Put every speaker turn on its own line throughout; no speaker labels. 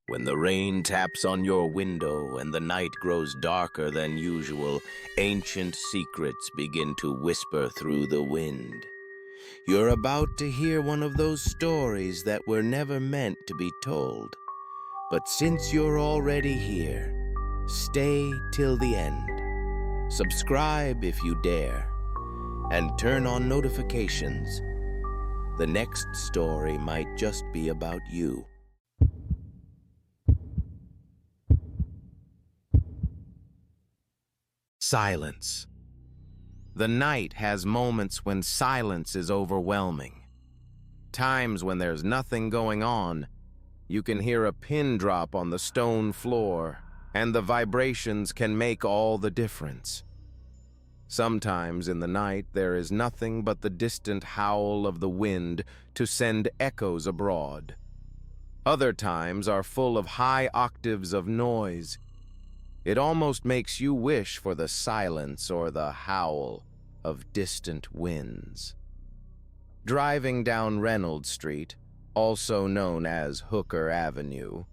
When the rain taps on your window and the night grows darker than usual, ancient secrets begin to whisper through the wind. You're about to hear one of those stories that were never meant to be told. But since you're already here, stay till the end. Subscribe if you dare, and turn on notifications. The next story might just be about you. Silence. The night has moments when silence is overwhelming. Times when there's nothing going on. You can hear a pin drop on the stone floor, and the vibrations can make all the difference. Sometimes in the night there is nothing but the distant howl of the wind to send echoes abroad. Other times are full of high octaves of noise. It almost makes you wish for the silence or the howl of distant winds. Driving down Reynolds Street, also known as Hooker Avenue,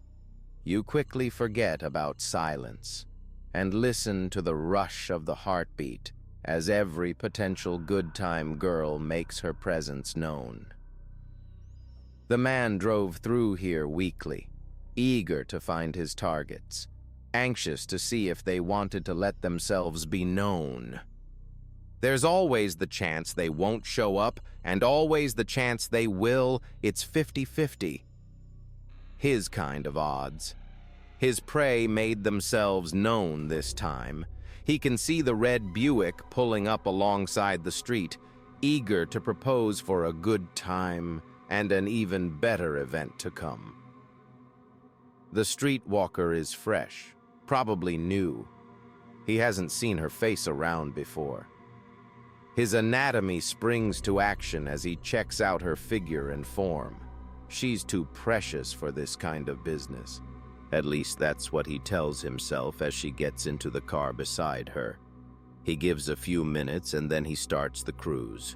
you quickly forget about silence and listen to the rush of the heartbeat as every potential good-time girl makes her presence known. The man drove through here weekly, eager to find his targets, anxious to see if they wanted to let themselves be known. There's always the chance they won't show up, and always the chance they will. It's 50-50. His kind of odds. His prey made themselves known this time. He can see the red Buick pulling up alongside the street, eager to propose for a good time and an even better event to come. The streetwalker is fresh, probably new. He hasn't seen her face around before. His anatomy springs to action as he checks out her figure and form. She's too precious for this kind of business. At least that's what he tells himself as she gets into the car beside her. He gives a few minutes and then he starts the cruise.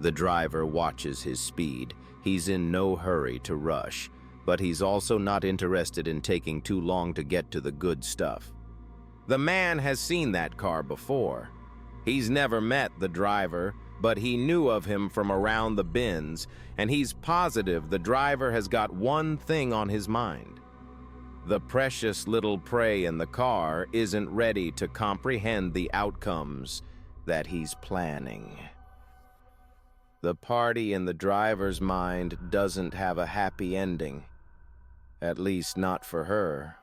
The driver watches his speed. He's in no hurry to rush, but he's also not interested in taking too long to get to the good stuff. The man has seen that car before. He's never met the driver, but he knew of him from around the bins, and he's positive the driver has got one thing on his mind. The precious little prey in the car isn't ready to comprehend the outcomes that he's planning. The party in the driver's mind doesn't have a happy ending. At least not for her.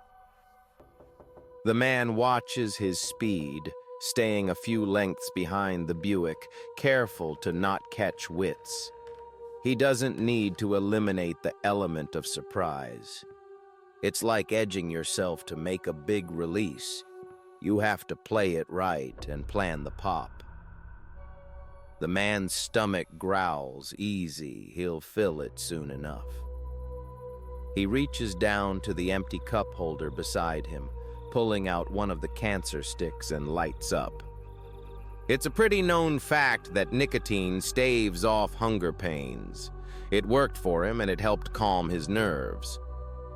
The man watches his speed, staying a few lengths behind the Buick, careful to not catch wits. He doesn't need to eliminate the element of surprise. It's like edging yourself to make a big release. You have to play it right and plan the pop. The man's stomach growls, easy, he'll fill it soon enough. He reaches down to the empty cup holder beside him, pulling out one of the cancer sticks and lights up. It's a pretty known fact that nicotine staves off hunger pains. It worked for him and it helped calm his nerves.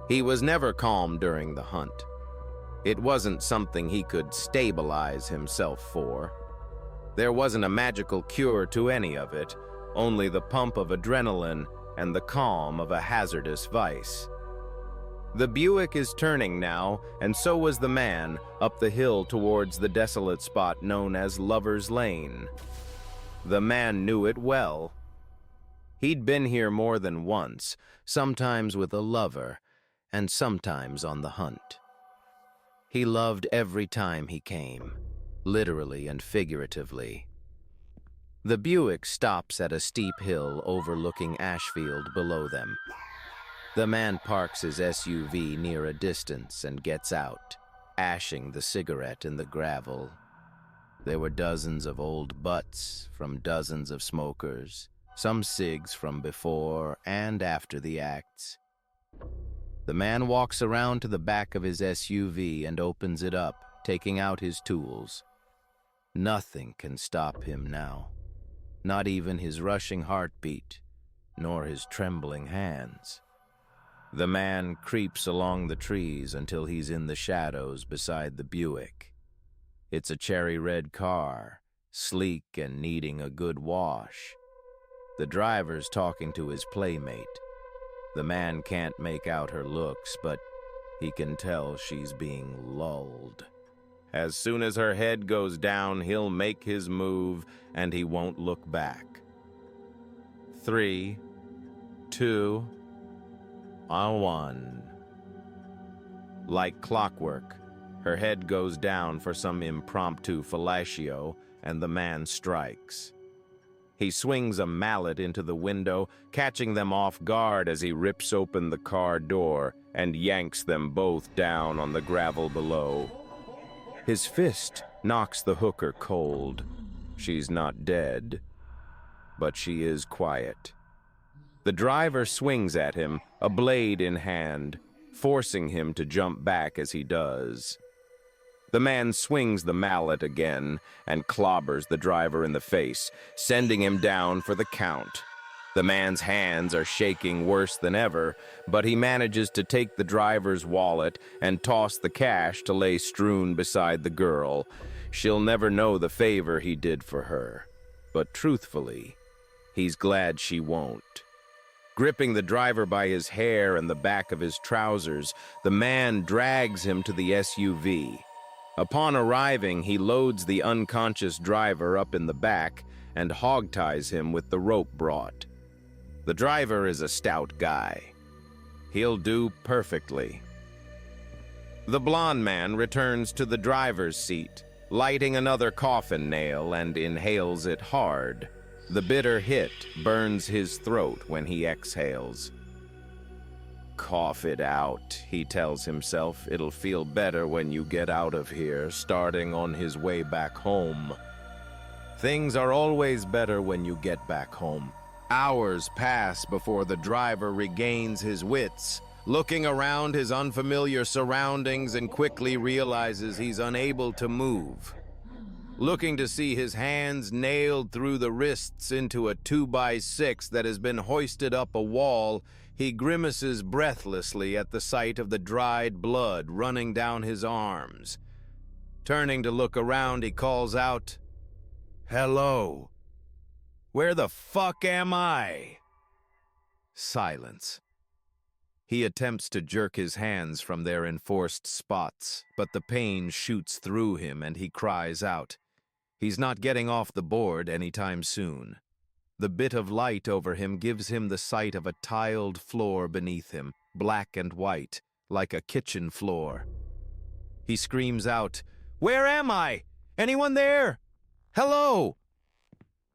He was never calm during the hunt. It wasn't something he could stabilize himself for. There wasn't a magical cure to any of it, only the pump of adrenaline and the calm of a hazardous vice. The Buick is turning now, and so was the man, up the hill towards the desolate spot known as Lover's Lane. The man knew it well. He'd been here more than once, sometimes with a lover, and sometimes on the hunt. He loved every time he came, literally and figuratively. The Buick stops at a steep hill overlooking Ashfield below them. The man parks his SUV near a distance and gets out, ashing the cigarette in the gravel. There were dozens of old butts from dozens of smokers, some cigs from before and after the acts. The man walks around to the back of his SUV and opens it up, taking out his tools. Nothing can stop him now, not even his rushing heartbeat, nor his trembling hands. The man creeps along the trees until he's in the shadows beside the Buick. It's a cherry red car, sleek and needing a good wash. The driver's talking to his playmate. The man can't make out her looks, but he can tell she's being lulled. As soon as her head goes down, he'll make his move, and he won't look back. 3, 2, 1. Like clockwork, her head goes down for some impromptu fellatio, and the man strikes. He swings a mallet into the window, catching them off guard as he rips open the car door and yanks them both down on the gravel below. His fist knocks the hooker cold. She's not dead, but she is quiet. The driver swings at him, a blade in hand, forcing him to jump back as he does. The man swings the mallet again and clobbers the driver in the face, sending him down for the count. The man's hands are shaking worse than ever, but he manages to take the driver's wallet and toss the cash to lay strewn beside the girl. She'll never know the favor he did for her, but truthfully, he's glad she won't. Gripping the driver by his hair and the back of his trousers, the man drags him to the SUV. Upon arriving, he loads the unconscious driver up in the back and hogties him with the rope brought. The driver is a stout guy. He'll do perfectly. The blond man returns to the driver's seat, lighting another coffin nail, and inhales it hard. The bitter hit burns his throat when he exhales. Cough it out, he tells himself. It'll feel better when you get out of here, starting on his way back home. Things are always better when you get back home. Hours pass before the driver regains his wits, looking around his unfamiliar surroundings and quickly realizes he's unable to move. Looking to see his hands nailed through the wrists into a 2x6 that has been hoisted up a wall, he grimaces breathlessly at the sight of the dried blood running down his arms. Turning to look around, he calls out, "Hello. Where the fuck am I?" Silence. He attempts to jerk his hands from their enforced spots, but the pain shoots through him and he cries out. He's not getting off the board anytime soon. The bit of light over him gives him the sight of a tiled floor beneath him, black and white, like a kitchen floor. He screams out, "Where am I? Anyone there? Hello?"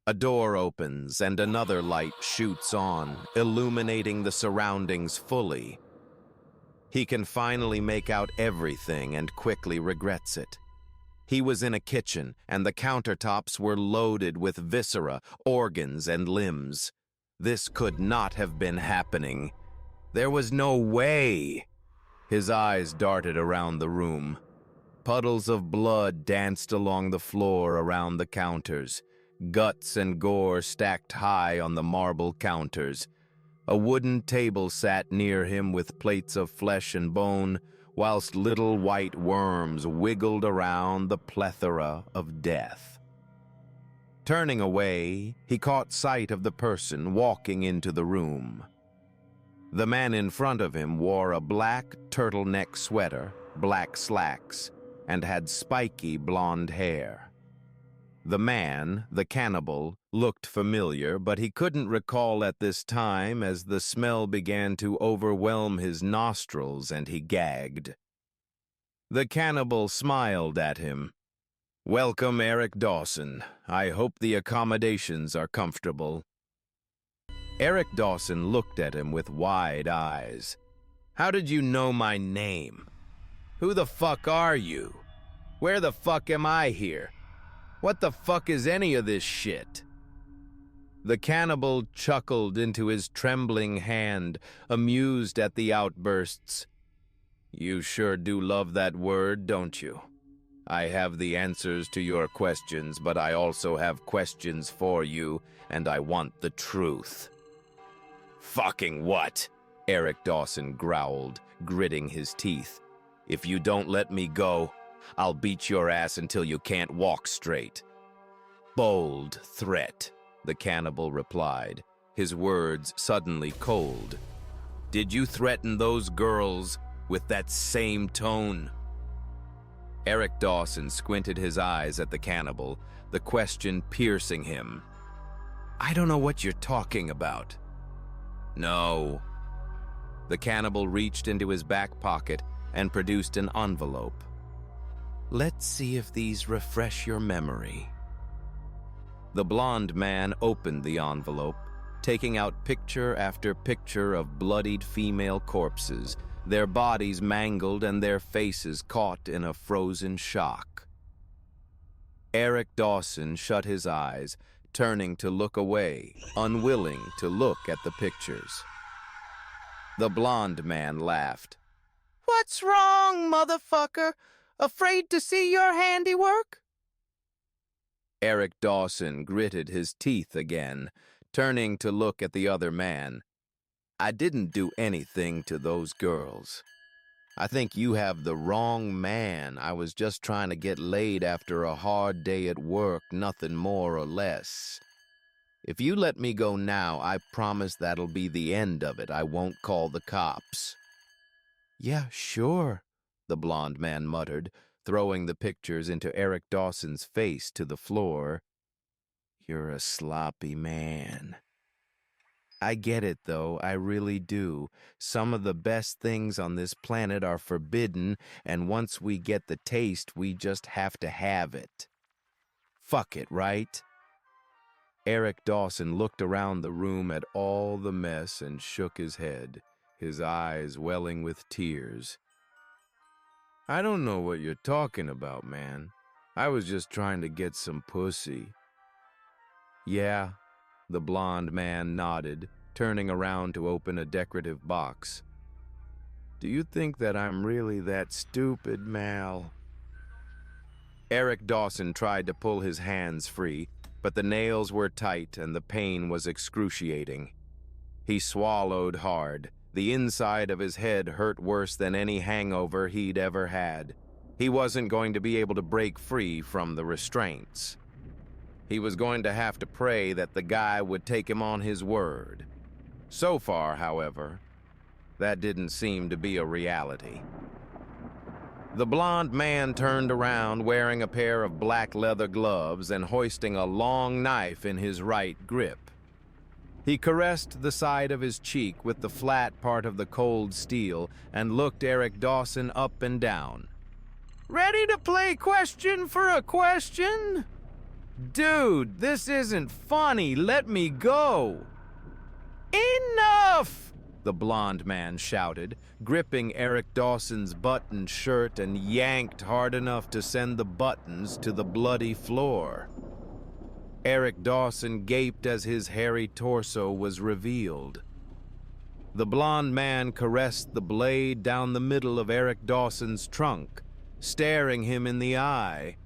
A door opens and another light shoots on, illuminating the surroundings fully. He can finally make out everything and quickly regrets it. He was in a kitchen, and the countertops were loaded with viscera, organs, and limbs. This could not have been happening. There was no way. His eyes darted around the room. Puddles of blood danced along the floor around the counters. Guts and gore stacked high on the marble counters. A wooden table sat near him with plates of flesh and bone, whilst little white worms wiggled around the plethora of death. Turning away, he caught sight of the person walking into the room. The man in front of him wore a black turtleneck sweater, black slacks, and had spiky blonde hair. The man, the cannibal, looked familiar, but he couldn't recall at this time as the smell began to overwhelm his nostrils and he gagged. The cannibal smiled at him. "Welcome, Eric Dawson. I hope the accommodations are comfortable." Eric Dawson looked at him with wide eyes. "How did you know my name? Who the fuck are you? Where the fuck am I here? What the fuck is any of this shit?" The cannibal chuckled into his trembling hand, amused at the outbursts. "You sure do love that word, don't you? I have the answers to your questions, but I also have questions for you, and I want the truth." "Fucking what?" Eric Dawson growled, gritting his teeth. "If you don't let me go, I'll beat your ass until you can't walk straight." "Bold threat," the cannibal replied, his words suddenly cold. "Did you threaten those girls with that same tone?" Eric Dawson squinted his eyes at the cannibal, the question piercing him. "I don't know what you're talking about." "No." The cannibal reached into his back pocket and produced an envelope. "Let's see if these refresh your memory." The blonde man opened the envelope, taking out picture after picture of bloodied female corpses, their bodies mangled and their faces caught in a frozen shock. Eric Dawson shut his eyes, turning to look away, unwilling to look at the pictures. The blonde man laughed. "What's wrong, motherfucker? Afraid to see your handiwork?" Eric Dawson gritted his teeth again, turning to look at the other man. "I didn't do anything to those girls. I think you have the wrong man. I was just trying to get laid after a hard day at work, nothing more or less. If you let me go now, I promise that'll be the end of it. I won't call the cops." "Yeah, sure," the blonde man muttered, throwing the pictures into Eric Dawson's face to the floor. "You're a sloppy man." "I get it, though, I really do. Some of the best things on this planet are forbidden, and once we get the taste, we just have to have it. Fuck it, right?" Eric Dawson looked around the room at all the mess and shook his head, his eyes welling with tears. "I don't know what you're talking about, man. I was just trying to get some pussy." "Yeah," the blonde man nodded, turning around to open a decorative box. "Do you think that I'm really that stupid, Mal?" Eric Dawson tried to pull his hands free, but the nails were tight and the pain was excruciating. He swallowed hard. The inside of his head hurt worse than any hangover he'd ever had. He wasn't going to be able to break free from the restraints. He was going to have to pray that the guy would take him on his word. So far, however, that didn't seem to be a reality. The blonde man turned around wearing a pair of black leather gloves and hoisting a long knife in his right grip. He caressed the side of his cheek with the flat part of the cold steel and looked Eric Dawson up and down. "Ready to play question for a question? Dude, this isn't funny. Let me go." "Enough!" the blonde man shouted, gripping Eric Dawson's buttoned shirt and yanked hard enough to send the buttons to the bloody floor. Eric Dawson gaped as his hairy torso was revealed. The blonde man caressed the blade down the middle of Eric Dawson's trunk, staring him in the eye.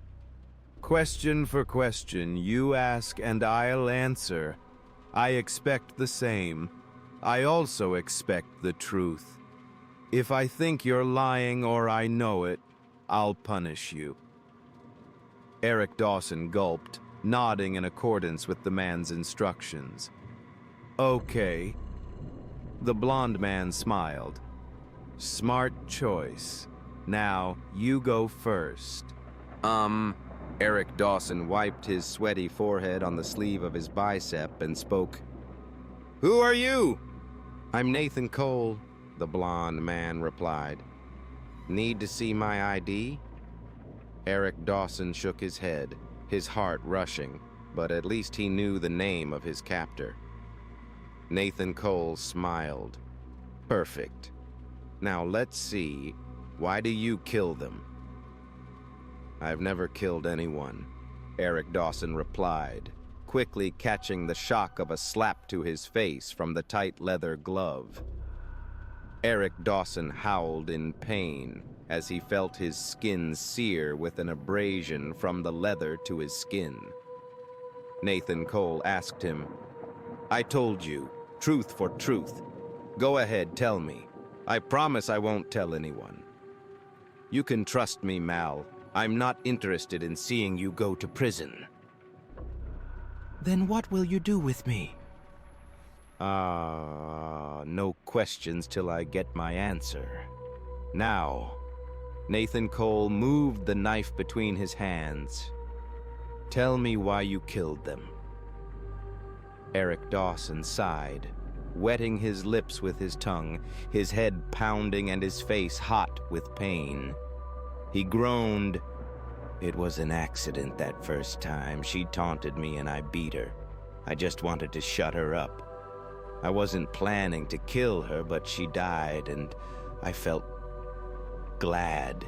"Question for question, you ask and I'll answer. I expect the same. I also expect the truth. If I think you're lying or I know it, I'll punish you." Eric Dawson gulped, nodding in accordance with the man's instructions. "Okay." The blonde man smiled. "Smart choice. Now, you go first." Eric Dawson wiped his sweaty forehead on the sleeve of his bicep and spoke. "Who are you?" "I'm Nathan Cole," the blonde man replied. "Need to see my ID?" Eric Dawson shook his head, his heart rushing, but at least he knew the name of his captor. Nathan Cole smiled. "Perfect. Now let's see. Why do you kill them?" "I've never killed anyone," Eric Dawson replied, quickly catching the shock of a slap to his face from the tight leather glove. Eric Dawson howled in pain as he felt his skin sear with an abrasion from the leather to his skin. Nathan Cole asked him, "I told you, truth for truth. Go ahead, tell me. I promise I won't tell anyone. You can trust me, Mal. I'm not interested in seeing you go to prison.
Then what will you do with me?
No questions till I get my answer. Now, Nathan Cole moved the knife between his hands. Tell me why you killed them. Eric Dawson sighed, wetting his lips with his tongue, his head pounding and his face hot with pain. He groaned. It was an accident that first time. She taunted me and I beat her. I just wanted to shut her up. I wasn't planning to kill her, but she died and I felt glad.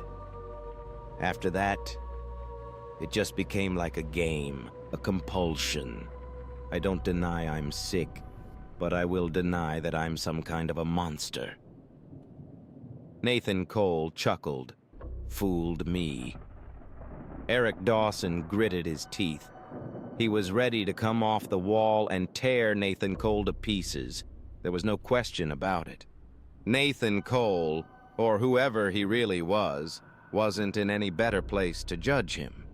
After that, it just became like a game, a compulsion. I don't deny I'm sick, but I will deny that I'm some kind of a monster. Nathan Cole chuckled. Fooled me. Eric Dawson gritted his teeth. He was ready to come off the wall and tear Nathan Cole to pieces. There was no question about it. Nathan Cole, or whoever he really was, wasn't in any better place to judge him.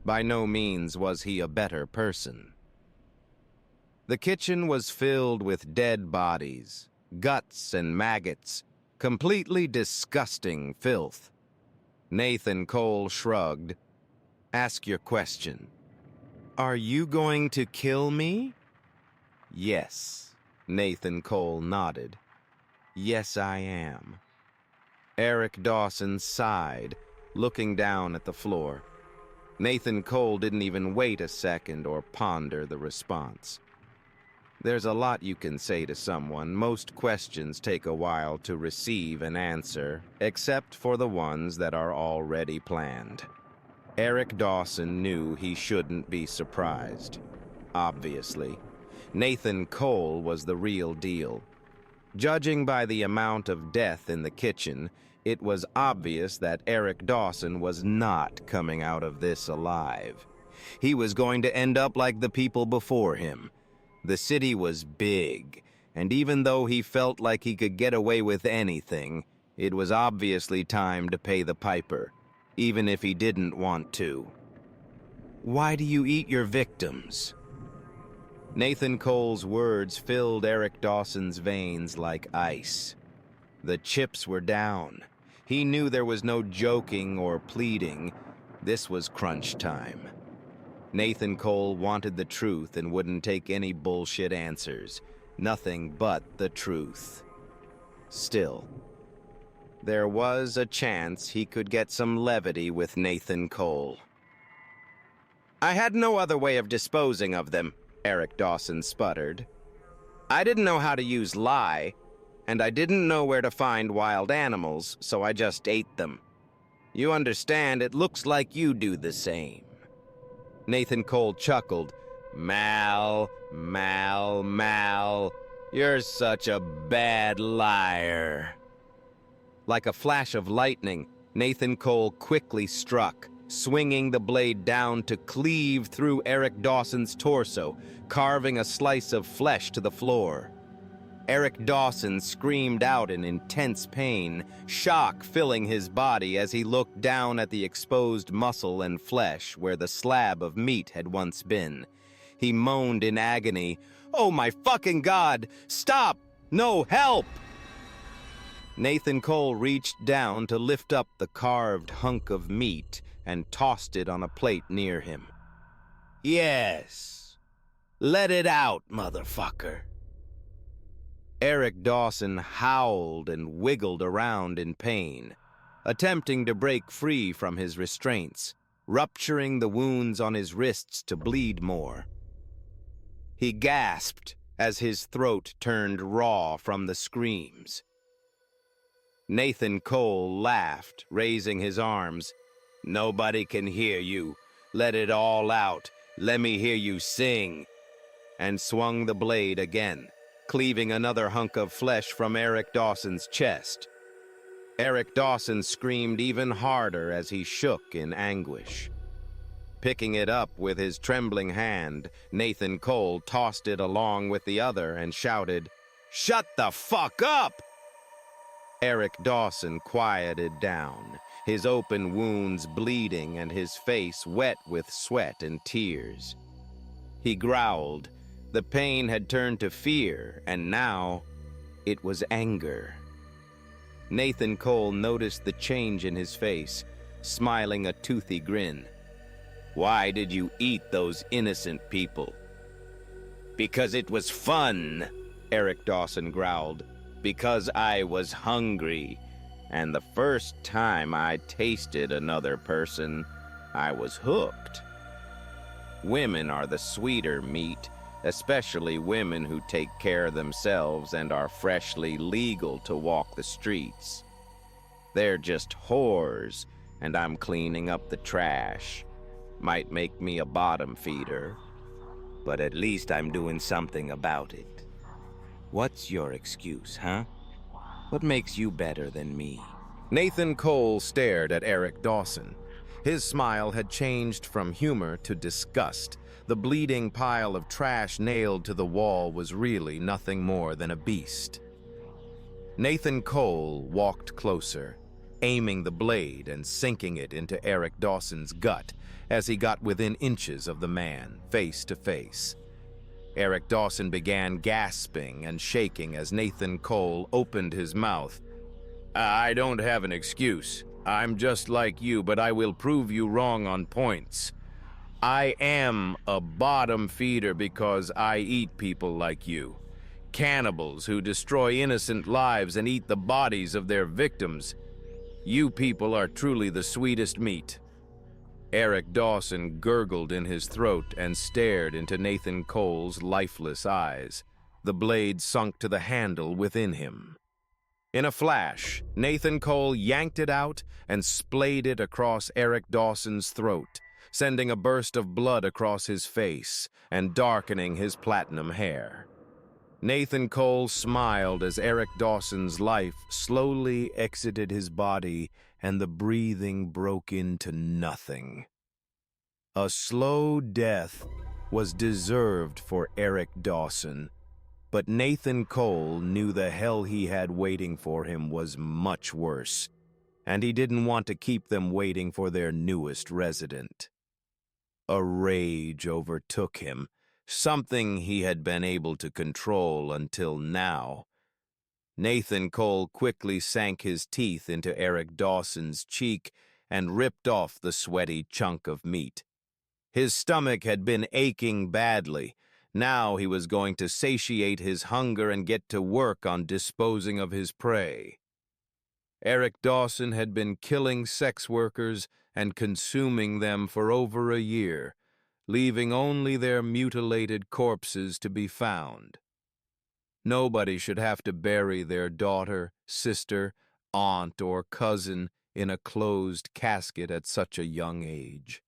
By no means was he a better person. The kitchen was filled with dead bodies, guts and maggots, completely disgusting filth. Nathan Cole shrugged. Ask your question. Are you going to kill me? Yes. Nathan Cole nodded. Yes, I am. Eric Dawson sighed, looking down at the floor. Nathan Cole didn't even wait a second or ponder the response. There's a lot you can say to someone. Most questions take a while to receive an answer, except for the ones that are already planned. Eric Dawson knew he shouldn't be surprised. Obviously, Nathan Cole was the real deal. Judging by the amount of death in the kitchen, it was obvious that Eric Dawson was not coming out of this alive. He was going to end up like the people before him. The city was big, and even though he felt like he could get away with anything, it was obviously time to pay the piper, even if he didn't want to. Why do you eat your victims? Nathan Cole's words filled Eric Dawson's veins like ice. The chips were down. He knew there was no joking or pleading. This was crunch time. Nathan Cole wanted the truth and wouldn't take any bullshit answers. Nothing but the truth. Still, there was a chance he could get some levity with Nathan Cole. I had no other way of disposing of them, Eric Dawson sputtered. I didn't know how to use lie, and I didn't know where to find wild animals, so I just ate them. You understand, it looks like you do the same. Nathan Cole chuckled. Mal, you're such a bad liar. Like a flash of lightning, Nathan Cole quickly struck, swinging the blade down to cleave through Eric Dawson's torso, carving a slice of flesh to the floor. Eric Dawson screamed out in intense pain, shock filling his body as he looked down at the exposed muscle and flesh where the slab of meat had once been. He moaned in agony, "Oh my fucking God! Stop! No, help!" Nathan Cole reached down to lift up the carved hunk of meat and tossed it on a plate near him. Yes. Let it out, motherfucker. Eric Dawson howled and wiggled around in pain, attempting to break free from his restraints, rupturing the wounds on his wrists to bleed more. He gasped as his throat turned raw from the screams. Nathan Cole laughed, raising his arms. Nobody can hear you. Let it all out. Let me hear you sing. And swung the blade again, cleaving another hunk of flesh from Eric Dawson's chest. Eric Dawson screamed even harder as he shook in anguish. Picking it up with his trembling hand, Nathan Cole tossed it along with the other and shouted, Shut the fuck up! Eric Dawson quieted down, his open wounds bleeding and his face wet with sweat and tears. He growled. The pain had turned to fear, and now it was anger. Nathan Cole noticed the change in his face, smiling a toothy grin. Why did you eat those innocent people? Because it was fun, Eric Dawson growled. Because I was hungry, and the first time I tasted another person, I was hooked. Women are the sweeter meat, especially women who take care of themselves and are freshly legal to walk the streets. They're just whores, and I'm cleaning up the trash. Might make me a bottom feeder, but at least I'm doing something about it. What's your excuse, huh? What makes you better than me? Nathan Cole stared at Eric Dawson. His smile had changed from humor to disgust. The bleeding pile of trash nailed to the wall was really nothing more than a beast. Nathan Cole walked closer, aiming the blade and sinking it into Eric Dawson's gut as he got within inches of the man, face to face. Eric Dawson began gasping and shaking as Nathan Cole opened his mouth. I don't have an excuse. I'm just like you, but I will prove you wrong on points. I am a bottom feeder because I eat people like you. Cannibals who destroy innocent lives and eat the bodies of their victims. You people are truly the sweetest meat. Eric Dawson gurgled in his throat and stared into Nathan Cole's lifeless eyes. The blade sunk to the handle within him. In a flash, Nathan Cole yanked it out and splayed it across Eric Dawson's throat, sending a burst of blood across his face and darkening his platinum hair. Nathan Cole smiled as Eric Dawson's life slowly exited his body and the breathing broke into nothing. A slow death was deserved for Eric Dawson, but Nathan Cole knew the hell he had waiting for him was much worse, and he didn't want to keep them waiting for their newest resident. A rage overtook him, something he had been able to control until now. Nathan Cole quickly sank his teeth into Eric Dawson's cheek and ripped off the sweaty chunk of meat. His stomach had been aching badly. Now he was going to satiate his hunger and get to work on disposing of his prey. Eric Dawson had been killing sex workers and consuming them for over a year, leaving only their mutilated corpses to be found. Nobody should have to bury their daughter, sister, aunt, or cousin in a closed casket at such a young age.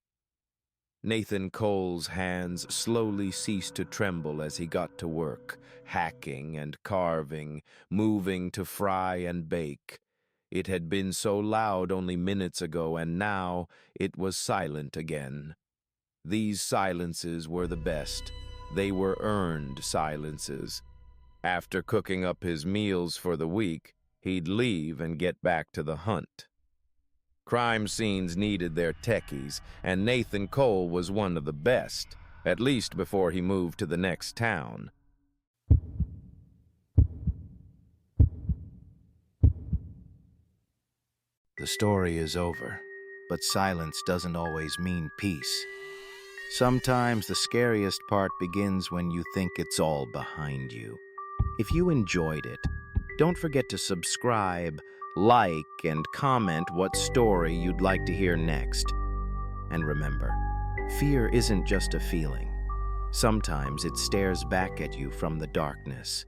Nathan Cole's hands slowly ceased to tremble as he got to work, hacking and carving, moving to fry and bake. It had been so loud only minutes ago, and now it was silent again. These silences were the best. They were earned silences. After cooking up his meals for the week, he'd leave and get back to the hunt. Crime scenes needed their techies, and Nathan Cole was one of the best, at least before he moved to the next town.
The story is over, but silence doesn't always mean peace. Sometimes the scariest part begins when you think it's all behind you. If you enjoyed it, don't forget to subscribe, like, and comment what story you'd like to hear next. And remember, fear isn't just a feeling. Sometimes it stares back at you from the darkness.